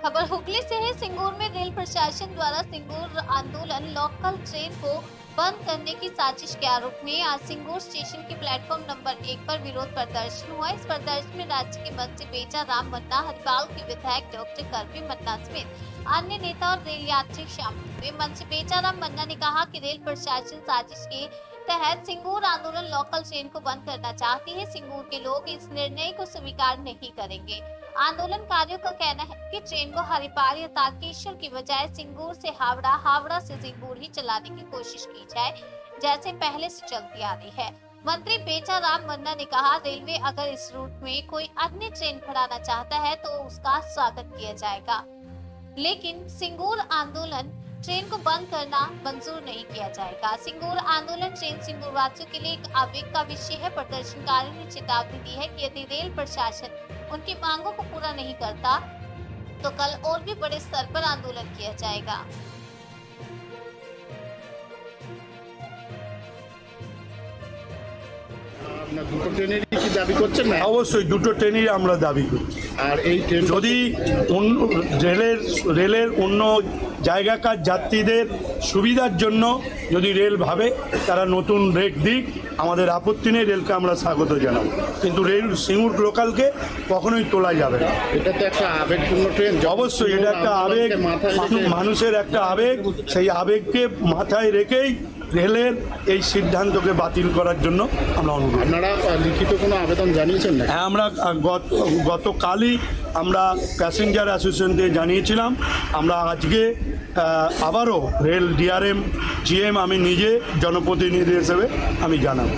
खबर हुगली से है। सिंगूर में रेल प्रशासन द्वारा सिंगूर आंदोलन लोकल ट्रेन को बंद करने की साजिश के आरोप में आज सिंगूर स्टेशन के प्लेटफॉर्म नंबर 1 पर विरोध प्रदर्शन हुआ। इस प्रदर्शन में राज्य के मंत्री बेचा राम मन्ना, हरिपाल के विधायक डॉक्टर करवी मन्ना समेत अन्य नेता और रेल यात्री शामिल हुए। मंत्री बेचा राम मन्ना ने कहा कि रेल प्रशासन साजिश के तहत सिंगूर आंदोलन लोकल ट्रेन को बंद करना चाहती है। सिंगूर के लोग इस निर्णय को स्वीकार नहीं करेंगे। आंदोलनकारियों का कहना है कि ट्रेन को हरिपाल या तारकेश्वर की बजाय सिंगूर से हावड़ा, हावड़ा से सिंगूर ही चलाने की कोशिश की जाए, जैसे पहले से चलती आ रही है। मंत्री बेचा राम मन्ना ने कहा, रेलवे अगर इस रूट में कोई अन्य ट्रेन खड़ाना चाहता है तो उसका स्वागत किया जाएगा, लेकिन सिंगूर आंदोलन ट्रेन को बंद करना मंजूर नहीं किया जाएगा। सिंगूर आंदोलन ट्रेन सिंगूर वासियों के लिए एक आवेग का विषय है। प्रदर्शनकारियों ने चेतावनी दी है कि यदि रेल प्रशासन उनकी मांगों को पूरा नहीं करता तो कल और भी बड़े स्तर पर आंदोलन किया जाएगा। দুটো ট্রেনেরই কি দাবি করছেন না? অবশ্যই দুটো ট্রেনই আমরা দাবি করি। আর এই ট্রেন যদি রেলের অন্য জায়গাকার যাত্রীদের সুবিধার জন্য যদি রেল ভাবে তারা নতুন রেট দিক, আমাদের আপত্তি নেই, রেলকে আমরা স্বাগত জানাবো, কিন্তু রেল সিঙ্গুর লোকালকে কখনোই তোলা যাবে না। এটা তো একটা আবেগপূর্ণ ট্রেন। অবশ্যই এটা একটা আবেগ, মানুষের একটা আবেগ, সেই আবেগকে মাথায় রেখেই রেলের এই সিদ্ধান্তকে বাতিল করার জন্য আমরা অনুরোধ। আপনারা লিখিত কোনো আবেদন জানিয়েছেন না? হ্যাঁ, আমরা গতকালই আমরা প্যাসেঞ্জার অ্যাসোসিয়েশনকে জানিয়েছিলাম। আমরা আজকে আবারও রেল ডিআরএম, জিএম, আমি নিজে জনপ্রতিনিধি হিসেবে আমি জানাবো।